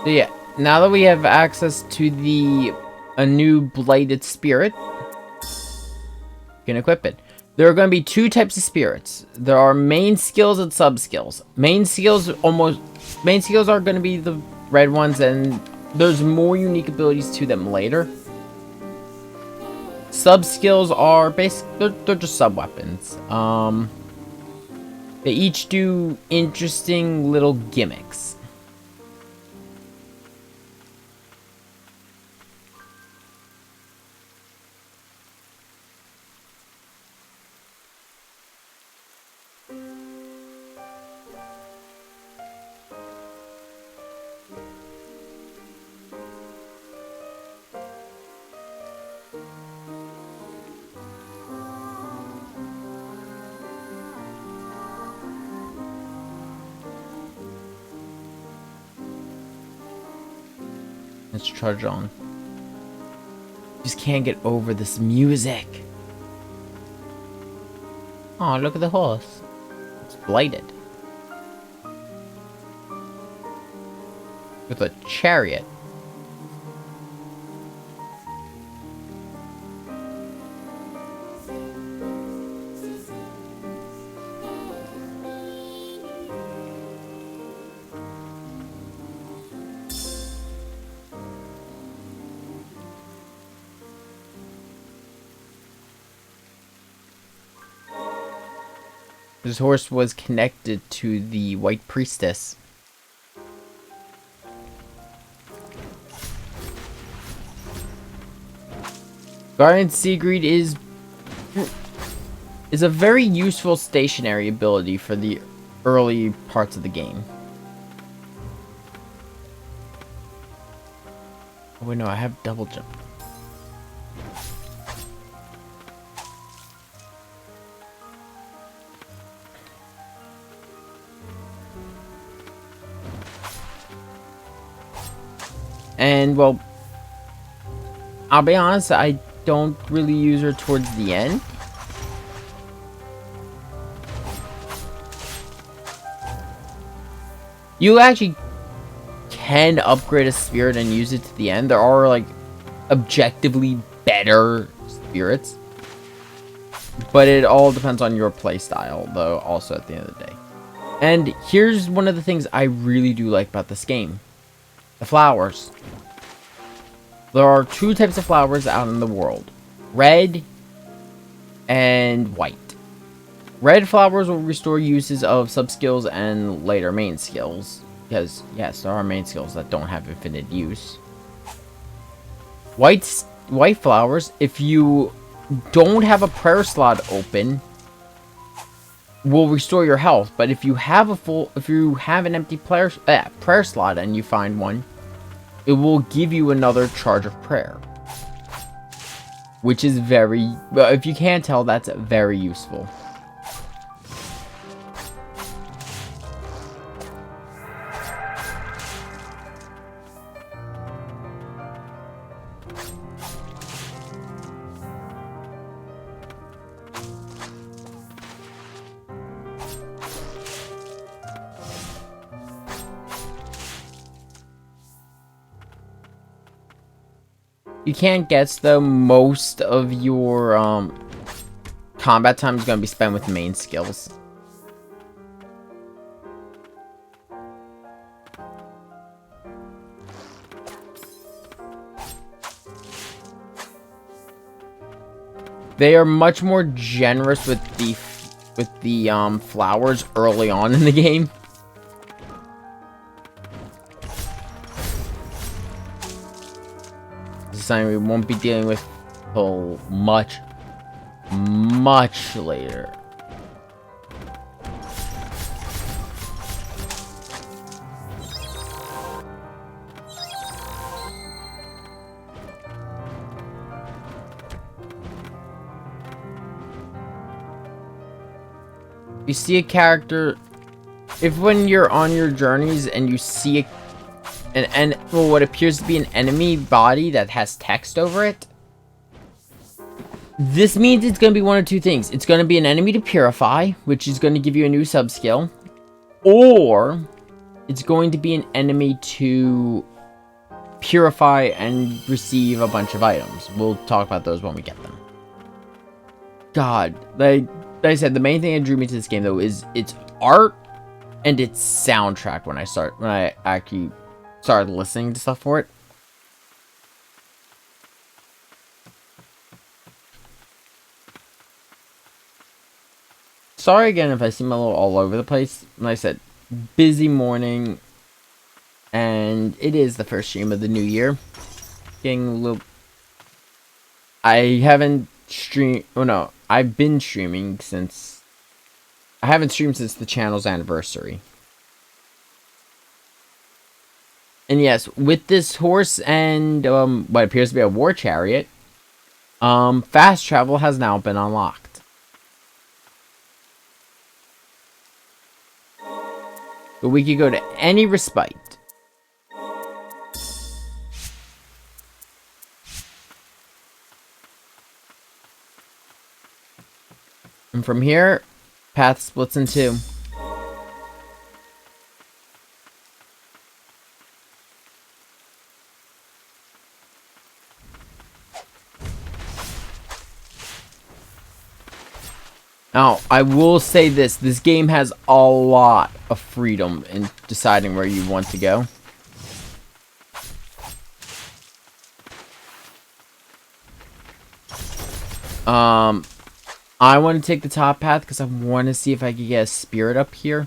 So yeah, now that we have access to a new Blighted Spirit, you can equip it. There are going to be two types of spirits. There are main skills and sub skills. Main skills are going to be the red ones, and there's more unique abilities to them later. Sub skills are they're just sub weapons. They each do interesting little gimmicks. Let's trudge on. Just can't get over this music. Oh, look at the horse. It's blighted. With a chariot. This horse was connected to the White Priestess. Guardian Seagreed is a very useful stationary ability for the early parts of the game. Oh wait, no, I have double jump. And, well, I'll be honest, I don't really use her towards the end. You actually can upgrade a spirit and use it to the end. There are, like, objectively better spirits. But it all depends on your playstyle, though, also at the end of the day. And here's one of the things I really do like about this game. The flowers. There are two types of flowers out in the world. Red and white. Red flowers will restore uses of sub-skills and later main skills. Because, yes, there are main skills that don't have infinite use. White flowers, if you don't have a prayer slot open, will restore your health. But if you have an empty prayer slot and you find one, it will give you another charge of prayer. Which is very, well, if you can't tell, that's very useful. You can't guess, though, most of your combat time is going to be spent with main skills. They are much more generous with the flowers early on in the game. Something we won't be dealing with until much later. You see a character, if when you're on your journeys and you see what appears to be an enemy body that has text over it, this means it's going to be one of two things. It's going to be an enemy to purify, which is going to give you a new sub skill, or it's going to be an enemy to purify and receive a bunch of items. We'll talk about those when we get them. God, like I said, the main thing that drew me to this game though is its art and its soundtrack. When I actually started listening to stuff for it. Sorry again if I seem a little all over the place. Like I said, busy morning, and it is the first stream of the new year. Getting a little. I haven't streamed. Oh no, I've been streaming since. I haven't streamed since the channel's anniversary. And yes, with this horse and what appears to be a war chariot, fast travel has now been unlocked. But we could go to any respite. And from here, path splits in two. Now, I will say this. This game has a lot of freedom in deciding where you want to go. I want to take the top path because I want to see if I can get a spirit up here.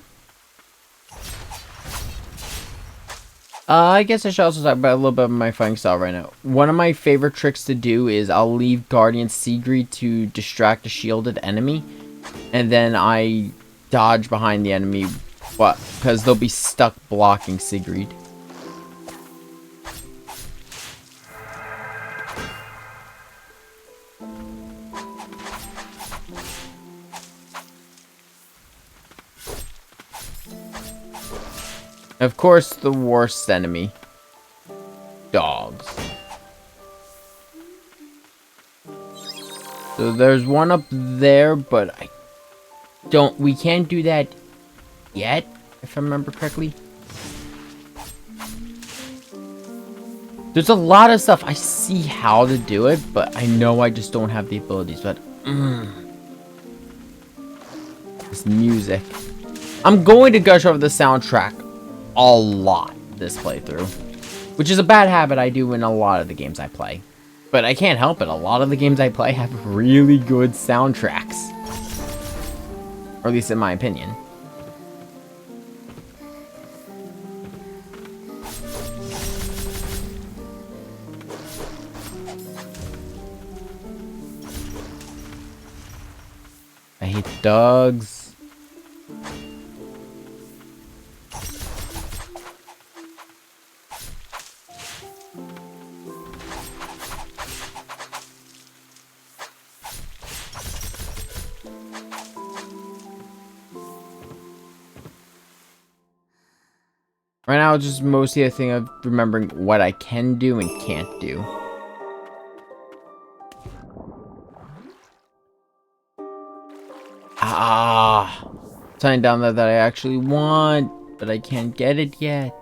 I guess I should also talk about a little bit of my fighting style right now. One of my favorite tricks to do is I'll leave Guardian Sigrid to distract a shielded enemy. And then I dodge behind the enemy. What? Because they'll be stuck blocking Sigrid. Of course, the worst enemy. Dogs. So there's one up there, but we can't do that yet, if I remember correctly. There's a lot of stuff. I see how to do it, but I know I just don't have the abilities, but this music. I'm going to gush over the soundtrack a lot this playthrough, which is a bad habit I do in a lot of the games I play. But I can't help it. A lot of the games I play have really good soundtracks. Or at least in my opinion. I hate dogs. Right now, it's just mostly a thing of remembering what I can do and can't do. Something down there that I actually want, but I can't get it yet.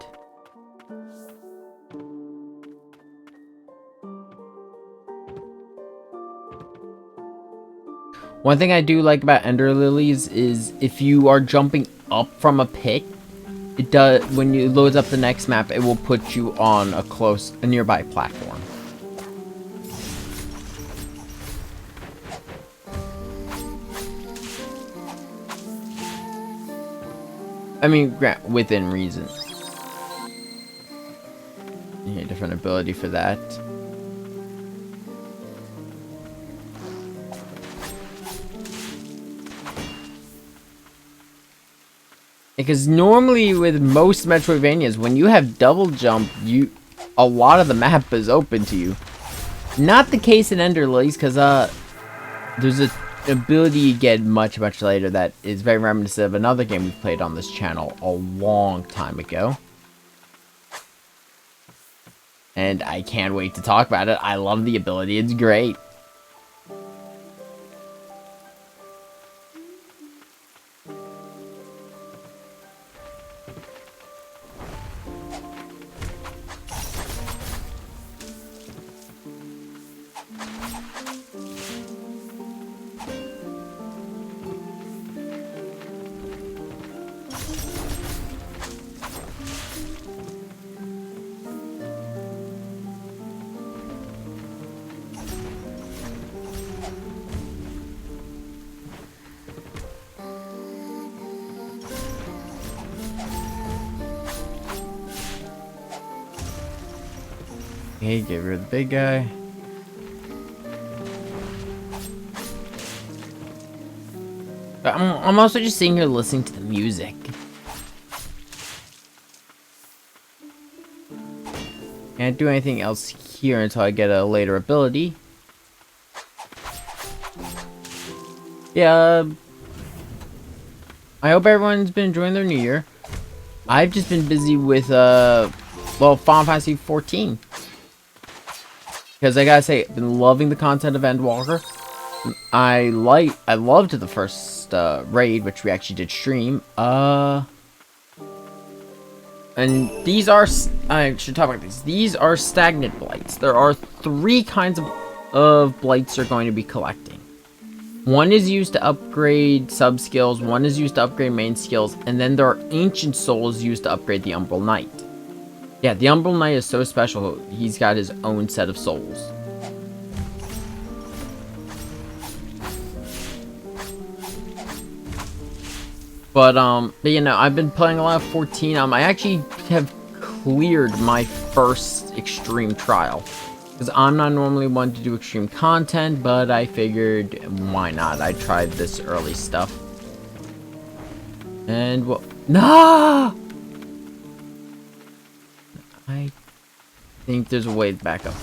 One thing I do like about Ender Lilies is if you are jumping up from a pit, it does, when you loads up the next map, it will put you on a nearby platform. I mean, within reason. You need a different ability for that. Because normally with most Metroidvanias, when you have double jump, a lot of the map is open to you. Not the case in Ender Lilies, because there's an ability you get much later that is very reminiscent of another game we played on this channel a long time ago. And I can't wait to talk about it. I love the ability, it's great. Okay, get rid of the big guy. I'm also just sitting here listening to the music. Can't do anything else here until I get a later ability. Yeah, I hope everyone's been enjoying their new year. I've just been busy with, well, Final Fantasy 14. Because I gotta say, I've been loving the content of Endwalker. I loved the first, raid, which we actually did stream. And these are, I should talk about these. These are stagnant blights. There are 3 kinds of blights you're going to be collecting. One is used to upgrade sub-skills, one is used to upgrade main skills, and then there are ancient souls used to upgrade the Umbral Knight. Yeah, the Umbral Knight is so special, he's got his own set of souls. But you know, I've been playing a lot of 14. I actually have cleared my first extreme trial. Because I'm not normally one to do extreme content, but I figured, why not? I tried this early stuff. And, well, no! I think there's a way to back up.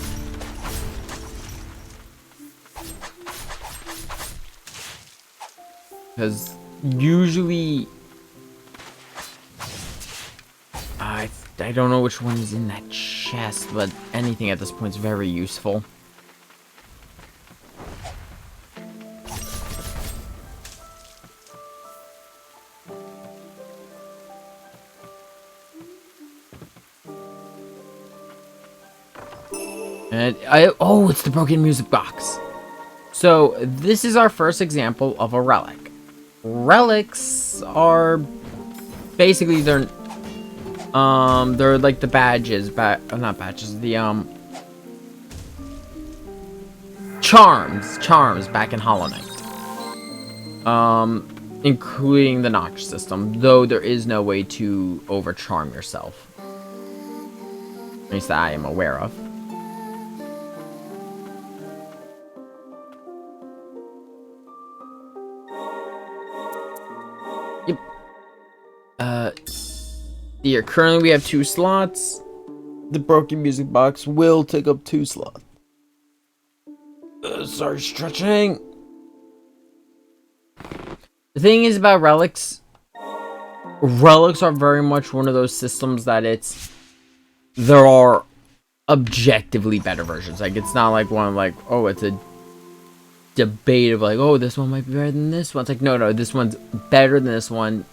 Because usually, I don't know which one is in that chest, but anything at this point is very useful. And oh, it's the broken music box. So this is our first example of a relic. Relics are basically they're like the badges, not badges, the charms back in Hollow Knight. Including the notch system, though there is no way to overcharm yourself. At least that I am aware of. Yep. Here, currently we have 2 slots. The broken music box will take up 2 slots. Sorry, stretching. The thing is about relics are very much one of those systems that there are objectively better versions. Like, it's not like one like, oh, it's a debate of like, oh, this one might be better than this one. It's like, no, this one's better than this one.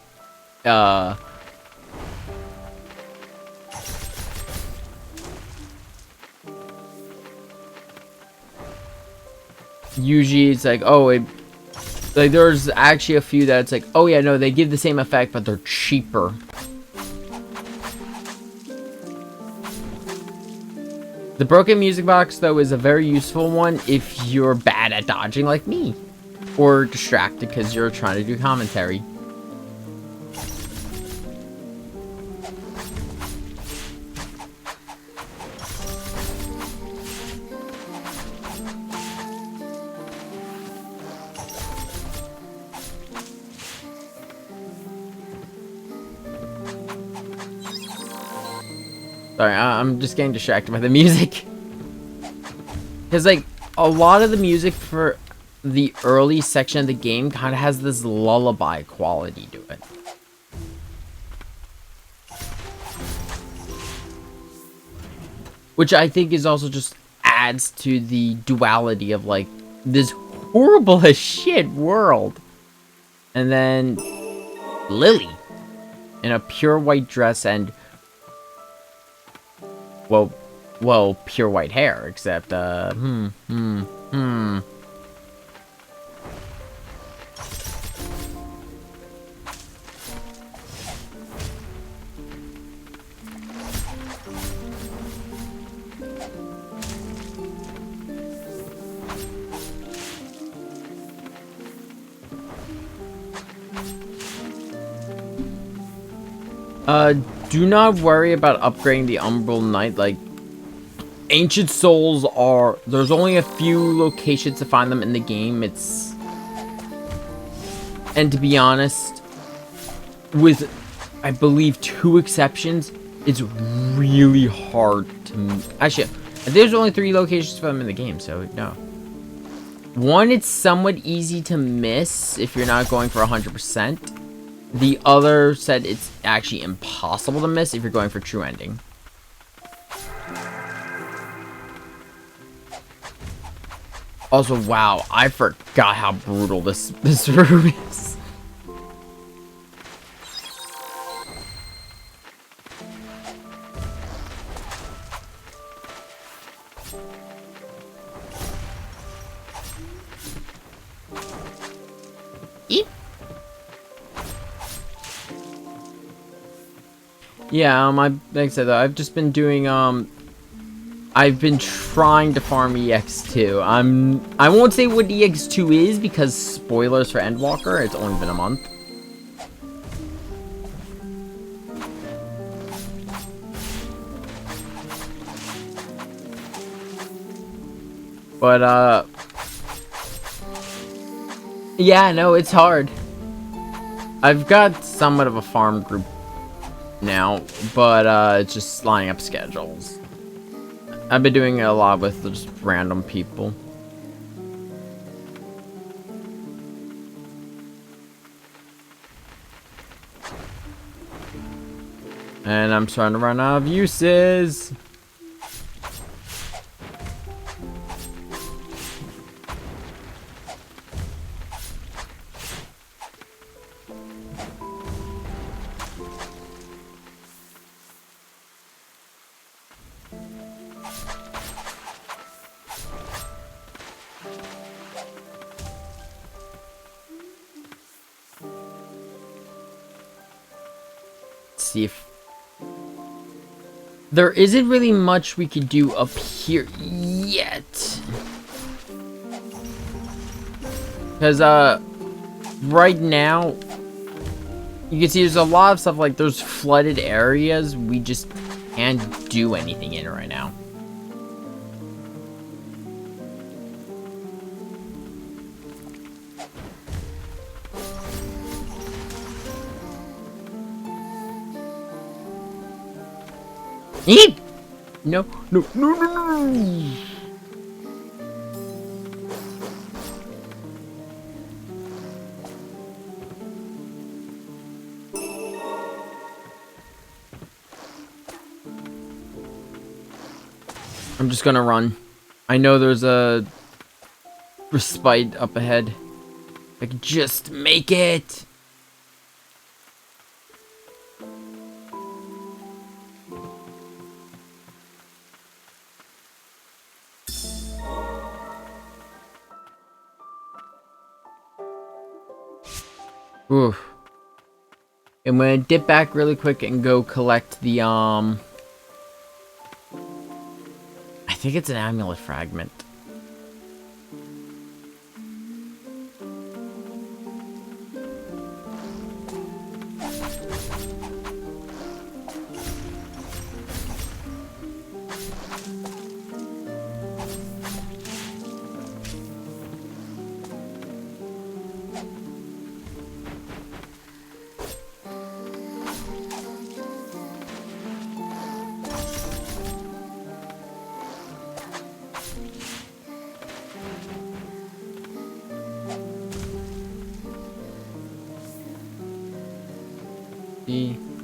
Usually it's like, oh, like there's actually a few that it's like, oh yeah, no, they give the same effect, but they're cheaper. The broken music box, though, is a very useful one if you're bad at dodging like me. Or distracted because you're trying to do commentary. Sorry, I'm just getting distracted by the music. Because, like, a lot of the music for the early section of the game kind of has this lullaby quality to it. Which I think is also just adds to the duality of, like, this horrible as shit world. And then Lily in a pure white dress and well, pure white hair, except, do not worry about upgrading the Umbral Knight, like, Ancient souls are... There's only a few locations to find them in the game. And to be honest, with, I believe, 2 exceptions, it's really hard to... Actually, there's only 3 locations for them in the game, so no. 1, it's somewhat easy to miss if you're not going for 100%. The other said it's actually impossible to miss if you're going for true ending. Also, wow, I forgot how brutal this room is. Yeah, like I said, though, I've just been doing, I've been trying to farm EX2. I won't say what EX2 is, because spoilers for Endwalker, it's only been a month. But, yeah, no, it's hard. I've got somewhat of a farm group now, but it's just lining up schedules. I've been doing a lot with just random people. And I'm starting to run out of uses. See if there isn't really much we could do up here yet, because right now you can see there's a lot of stuff, like there's flooded areas we just can't do anything in right now. Eep! No, no, no, no, no. I'm just gonna run. I know there's a respite up ahead. I can just make it. Oof. I'm gonna dip back really quick and go collect the, I think it's an amulet fragment.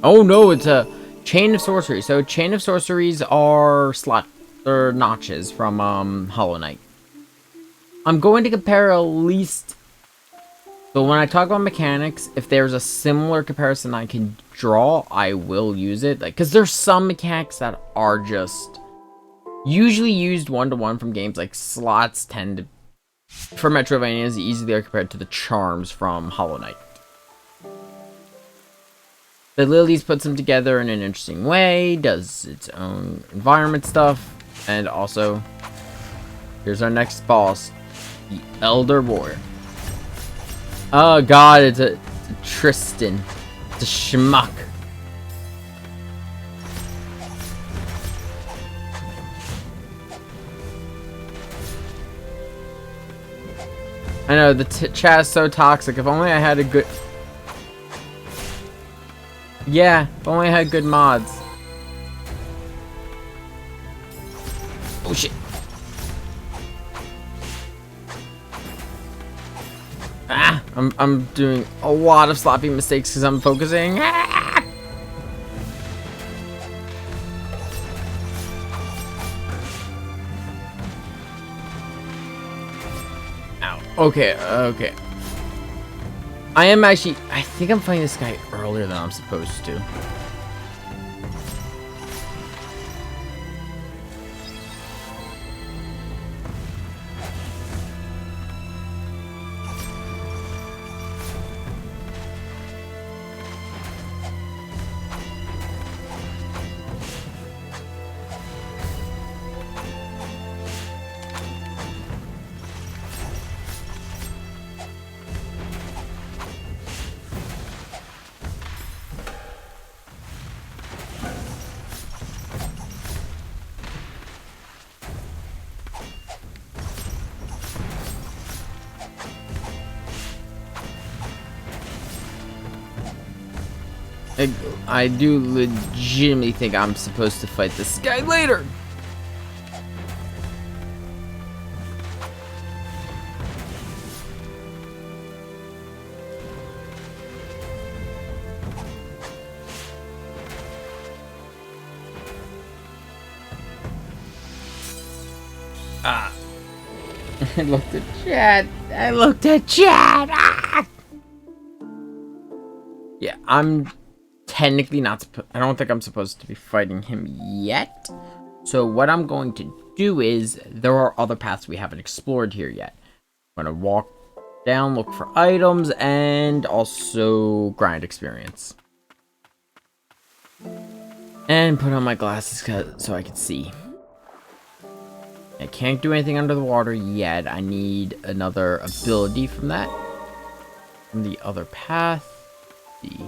Oh no, it's a chain of sorcery. So chain of sorceries are notches from Hollow Knight. I'm going to compare at least. So when I talk about mechanics, if there's a similar comparison I can draw, I will use it. Like, because there's some mechanics that are just usually used one-to-one from games. Like slots tend to, for Metroidvanias, easily are compared to the charms from Hollow Knight. But Liles puts them together in an interesting way, does its own environment stuff, and also, here's our next boss, the Elder Warrior. Oh god, it's a Tristan. It's a schmuck. I know, the chat is so toxic. If only I had a good... Yeah, if only I had good mods. Oh shit. Ah, I'm doing a lot of sloppy mistakes because I'm focusing. Ah! Ow. Okay, okay. I think I'm fighting this guy earlier than I'm supposed to. I do legitimately think I'm supposed to fight this guy later. Ah. I looked at chat. I looked at chat. Ah! Yeah, I'm technically not. I don't think I'm supposed to be fighting him yet. So what I'm going to do is there are other paths we haven't explored here yet. I'm gonna walk down, look for items, and also grind experience. And put on my glasses so I can see. I can't do anything under the water yet. I need another ability from that. From the other path. Let's see.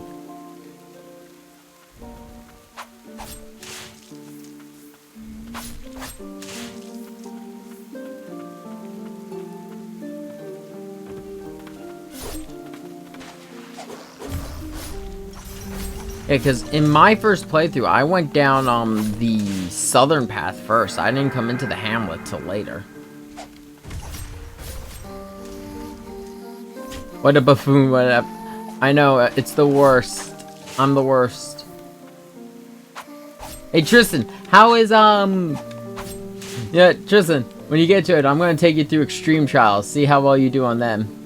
Yeah, because in my first playthrough, I went down the southern path first. I didn't come into the hamlet till later. What a buffoon, what a... I know, it's the worst. I'm the worst. Hey, Tristan, how is, Yeah, Tristan, when you get to it, I'm gonna take you through extreme trials. See how well you do on them.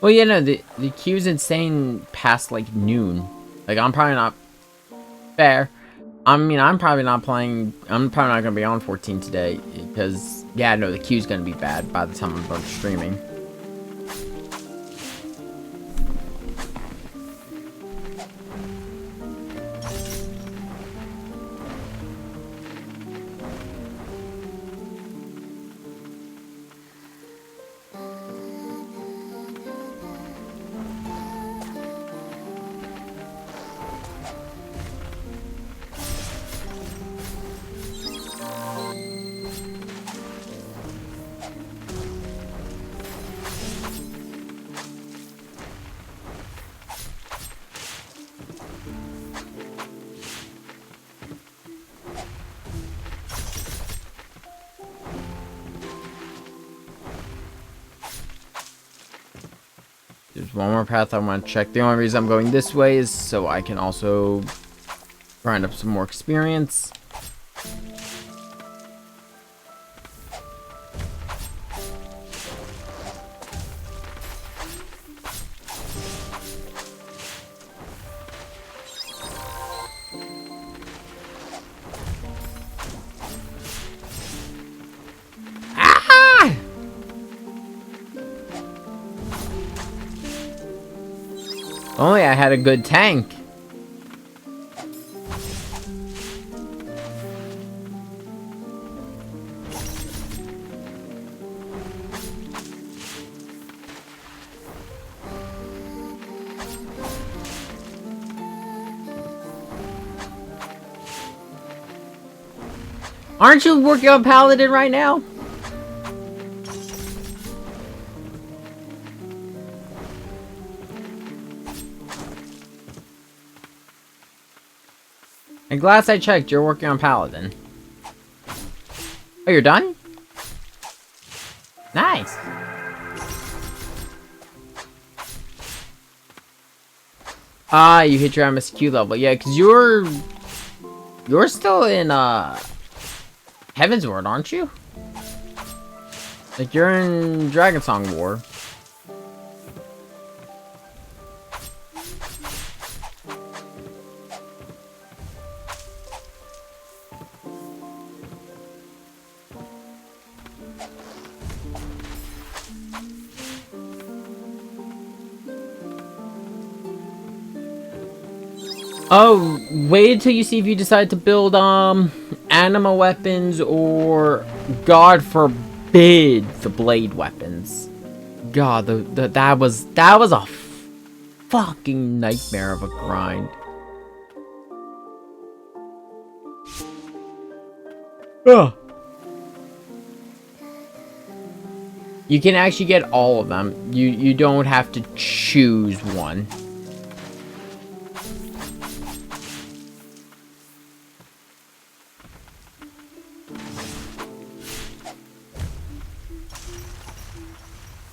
Well, yeah, no, the queue's insane past, like, noon. Like, I'm probably not... Fair. I mean, I'm probably not playing... I'm probably not gonna be on 14 today, because, yeah, no, the queue's gonna be bad by the time I'm done streaming. There's one more path I want to check. The only reason I'm going this way is so I can also grind up some more experience. Ah! Only I had a good tank. Aren't you working on Paladin right now? And last I checked, you're working on Paladin. Oh, you're done? Nice. Ah, you hit your MSQ level. Yeah, because you're still in Heaven's Word, aren't you? Like, you're in Dragon Song War. Oh, wait until you see if you decide to build, anima weapons or, God forbid, the blade weapons. God, that was a fucking nightmare of a grind. Ugh. You can actually get all of them. You don't have to choose one.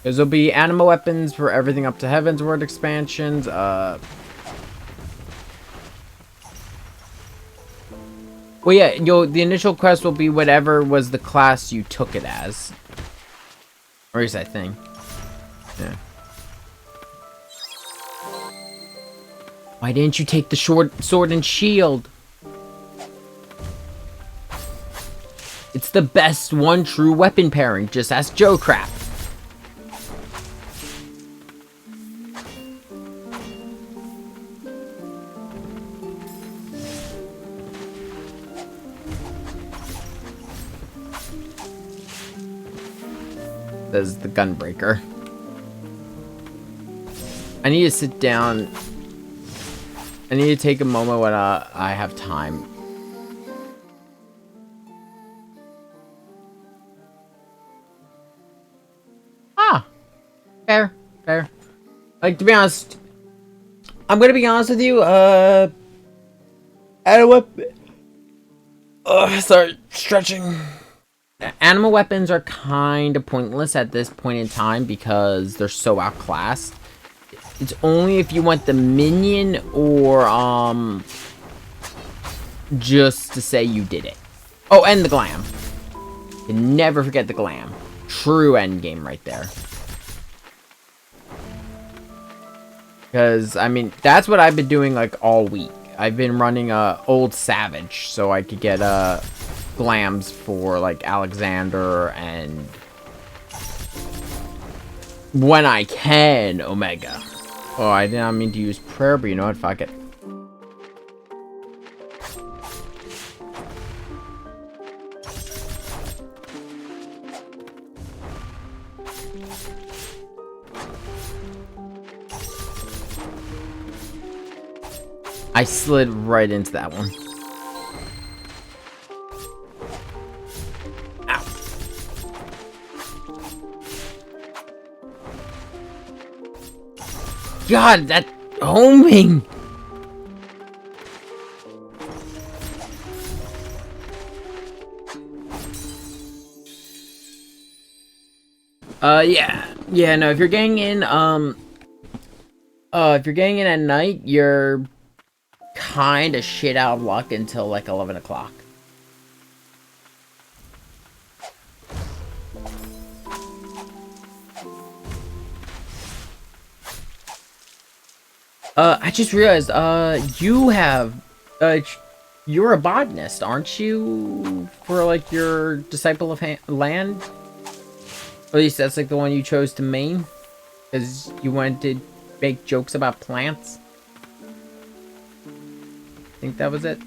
There'll be anima weapons for everything up to Heaven's Word expansions. Well, yeah, the initial quest will be whatever was the class you took it as. Or is that thing? Yeah. Why didn't you take the sword and shield? It's the best one true weapon pairing. Just ask Joe Crap. As the Gunbreaker. I need to sit down. I need to take a moment when I have time. Ah, fair. Like, to be honest, I'm gonna be honest with you. Sorry, stretching. Animal weapons are kind of pointless at this point in time because they're so outclassed. It's only if you want the minion or just to say you did it. Oh, and the glam. You never forget the glam. True endgame right there. Because I mean, that's what I've been doing like all week. I've been running old Savage so I could get glams for like Alexander and when I can Omega. Oh, I did not mean to use prayer, but you know what? Fuck it. I slid right into that one. God, that homing! Yeah, no, if you're getting in, if you're getting in at night, you're kinda shit out of luck until, like, 11 o'clock. I just realized, you're a botanist, aren't you? For, like, your Disciple of Land? Or at least that's, like, the one you chose to main? Because you wanted make jokes about plants. I think that was it.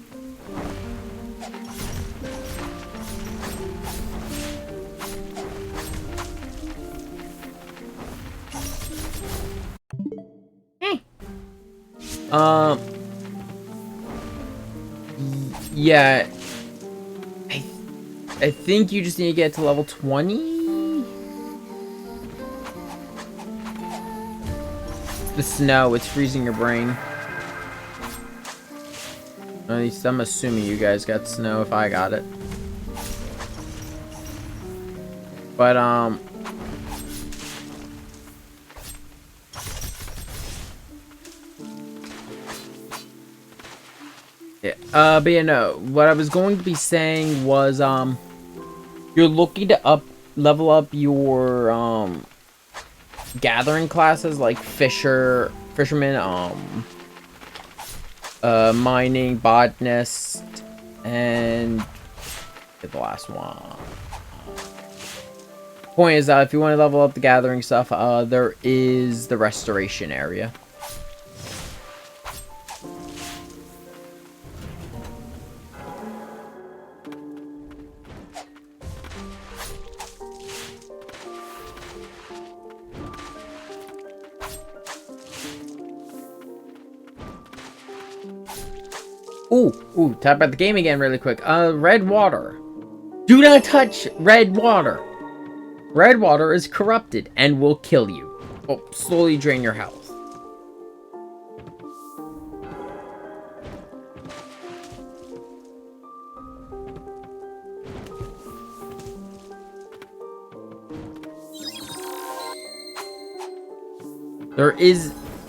Yeah. I think you just need to get to level 20. The snow, it's freezing your brain. At least I'm assuming you guys got snow if I got it. But, yeah, but yeah, no. What I was going to be saying was, you're looking to level up your, gathering classes like fisherman, mining, botanist, and the last one. Point is, if you want to level up the gathering stuff, there is the restoration area. Ooh, talk about the game again really quick. Red water. Do not touch red water. Red water is corrupted and will kill you. Will slowly drain your health.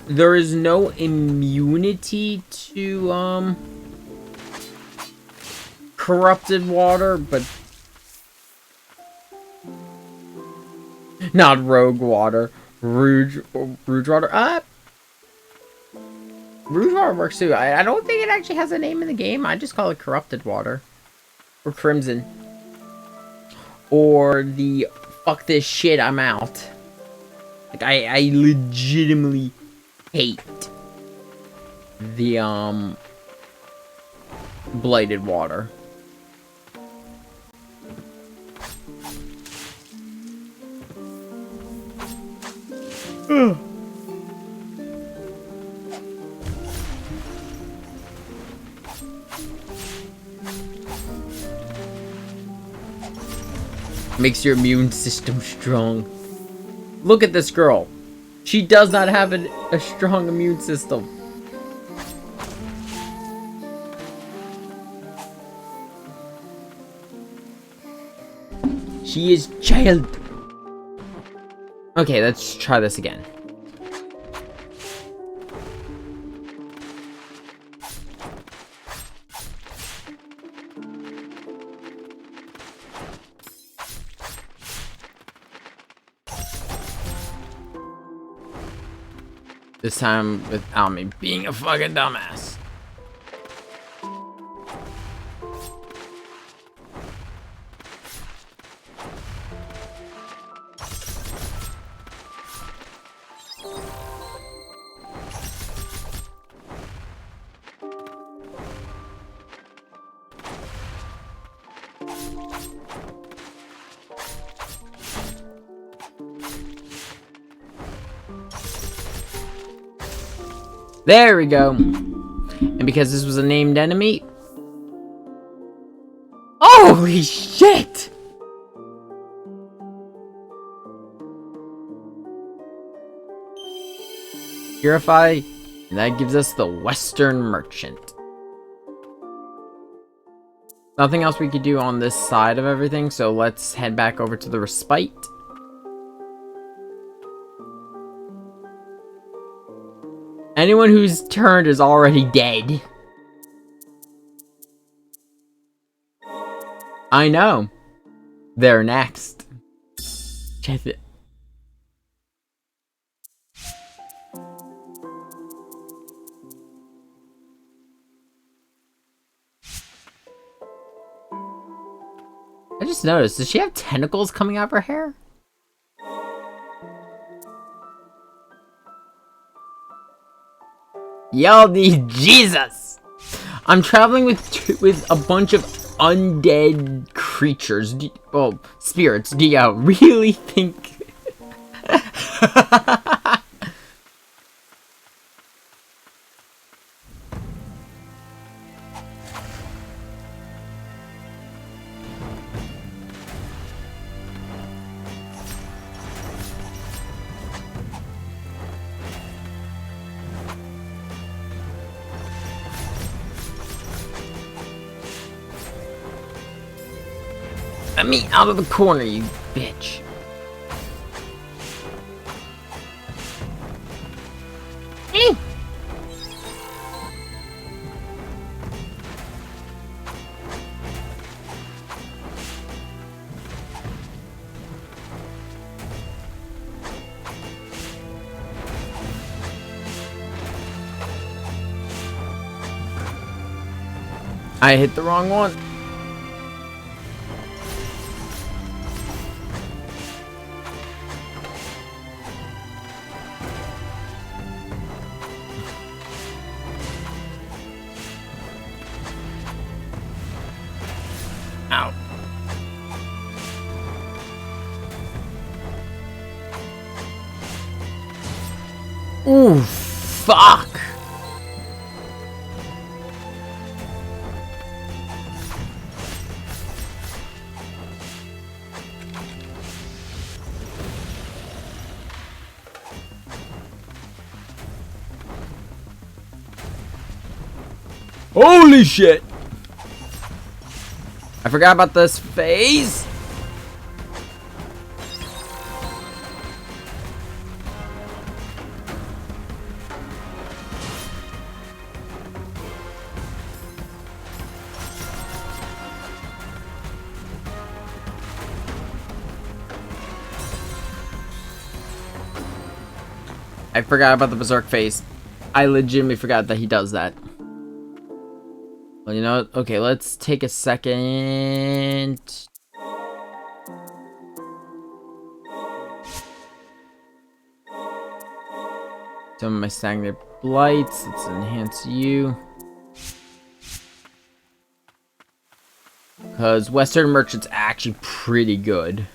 There is no immunity to corrupted water, but not rogue water. Rouge water. Rouge water works too. I don't think it actually has a name in the game. I just call it corrupted water. Or crimson. Or the fuck this shit, I'm out. Like I legitimately hate the blighted water. Makes your immune system strong. Look at this girl. She does not have a strong immune system. She is child. Okay, let's try this again. This time without me being a fucking dumbass. There we go. And because this was a named enemy... Holy shit! Purify, and that gives us the Western Merchant. Nothing else we could do on this side of everything, so let's head back over to the Respite. Anyone who's turned is already dead. I know. They're next. Check it. I just noticed, does she have tentacles coming out of her hair? Y'all need Jesus. I'm traveling with a bunch of undead creatures. Well, spirits. Do you really think? Let me out of the corner, you bitch. I hit the wrong one. Ow. Ooh, fuck. Holy shit! I forgot about this phase. I forgot about the berserk phase. I legitimately forgot that he does that. Well, you know what? Okay, let's take a second. Some of my stagnant blights. Let's enhance you. Because Western Merchant's actually pretty good.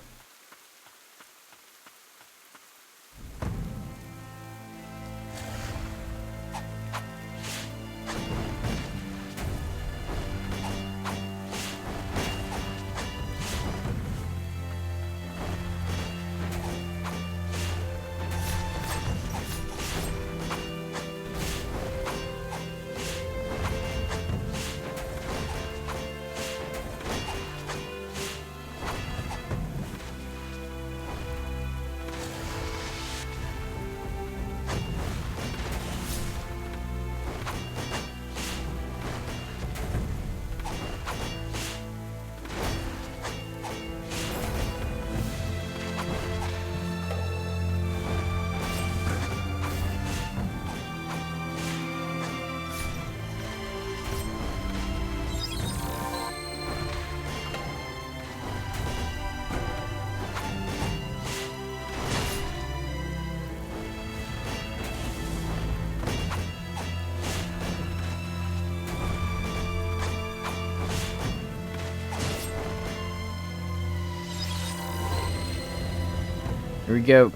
Here we go.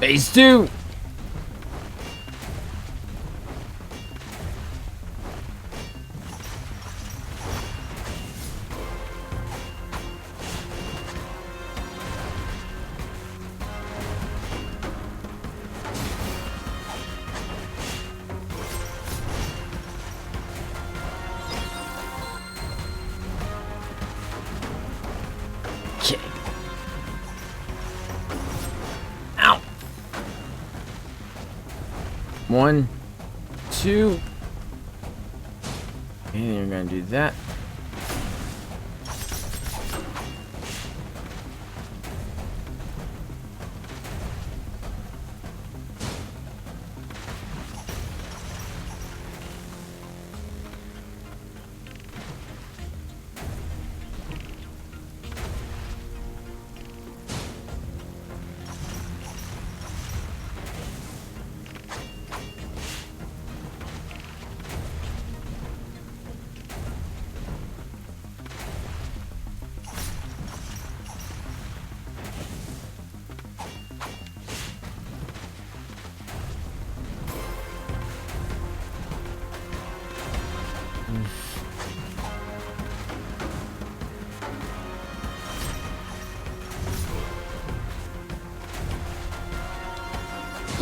Phase 2! Okay. Ow. 1, 2. And you're gonna do that.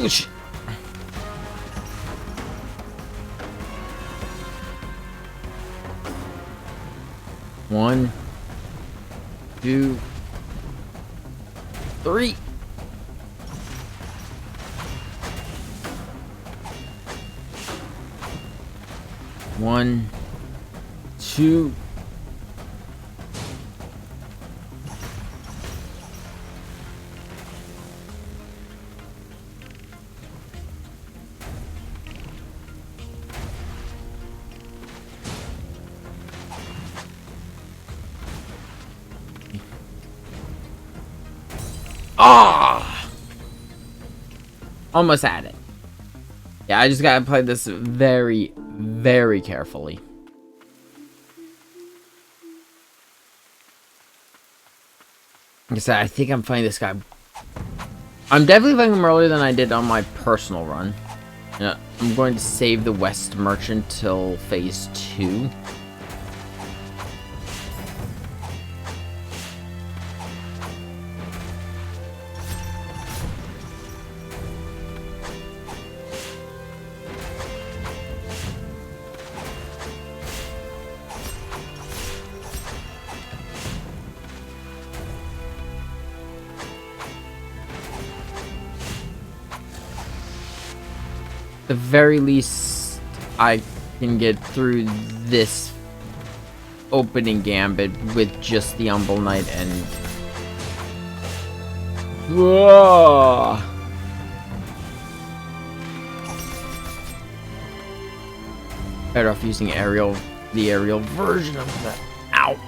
Whoosh. One, two, three. One, two. Ah! Almost had it. Yeah, I just gotta play this very, very carefully. Like I said, I think I'm playing this guy. I'm definitely playing him earlier than I did on my personal run. Yeah, I'm going to save the West Merchant till phase 2. The very least I can get through this opening gambit with just the Humble Knight and whoa. Better off using the aerial version of that. Ow.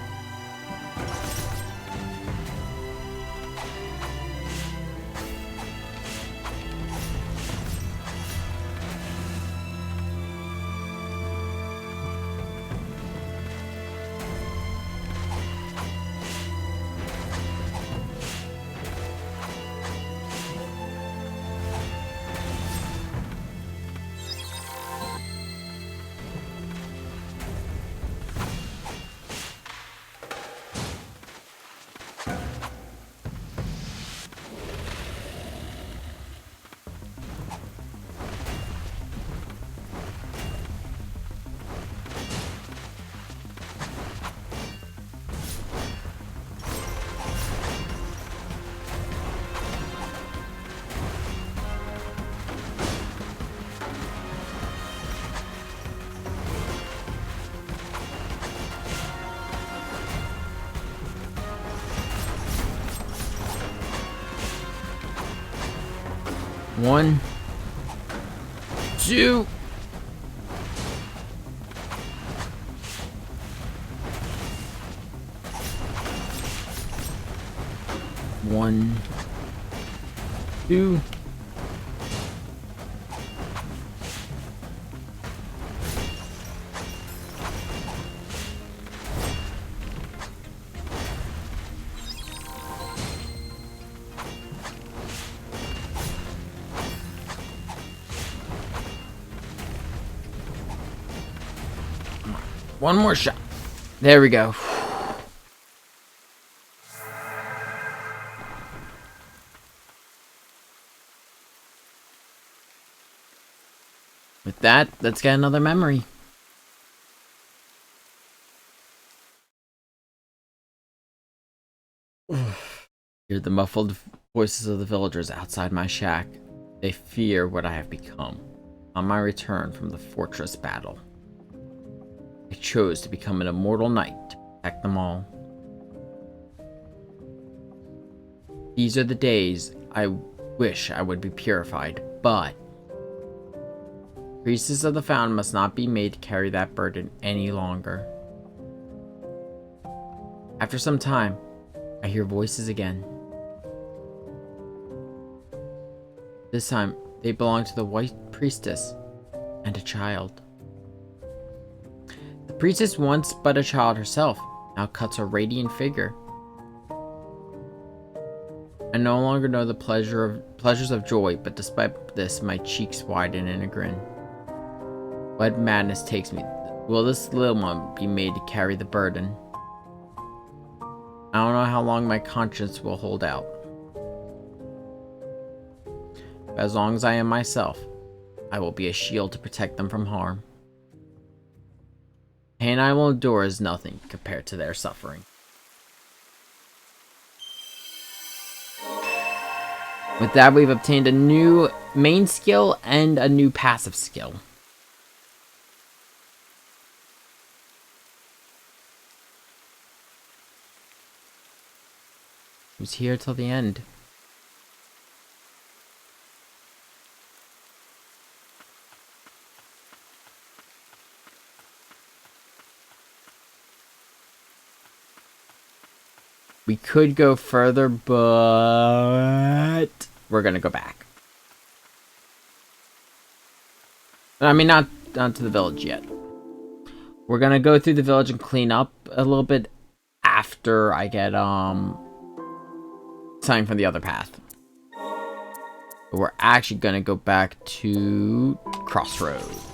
One, two. One, two. One more shot. There we go. With that, let's get another memory. Hear the muffled voices of the villagers outside my shack. They fear what I have become. On my return from the fortress battle, I chose to become an immortal knight to protect them all. These are the days I wish I would be purified, but priests of the fountain must not be made to carry that burden any longer. After some time, I hear voices again. This time, they belong to the white priestess and a child. The priestess, once but a child herself, now cuts a radiant figure. I no longer know the pleasures of joy, but despite this, my cheeks widen in a grin. What madness takes me? Will this little one be made to carry the burden? I don't know how long my conscience will hold out. As long as I am myself, I will be a shield to protect them from harm. Pain I will endure is nothing compared to their suffering. With that, we've obtained a new main skill and a new passive skill. Who's here till the end? We could go further, but we're gonna go back. I mean, not to the village yet. We're gonna go through the village and clean up a little bit after I get something from the other path. But we're actually gonna go back to Crossroads.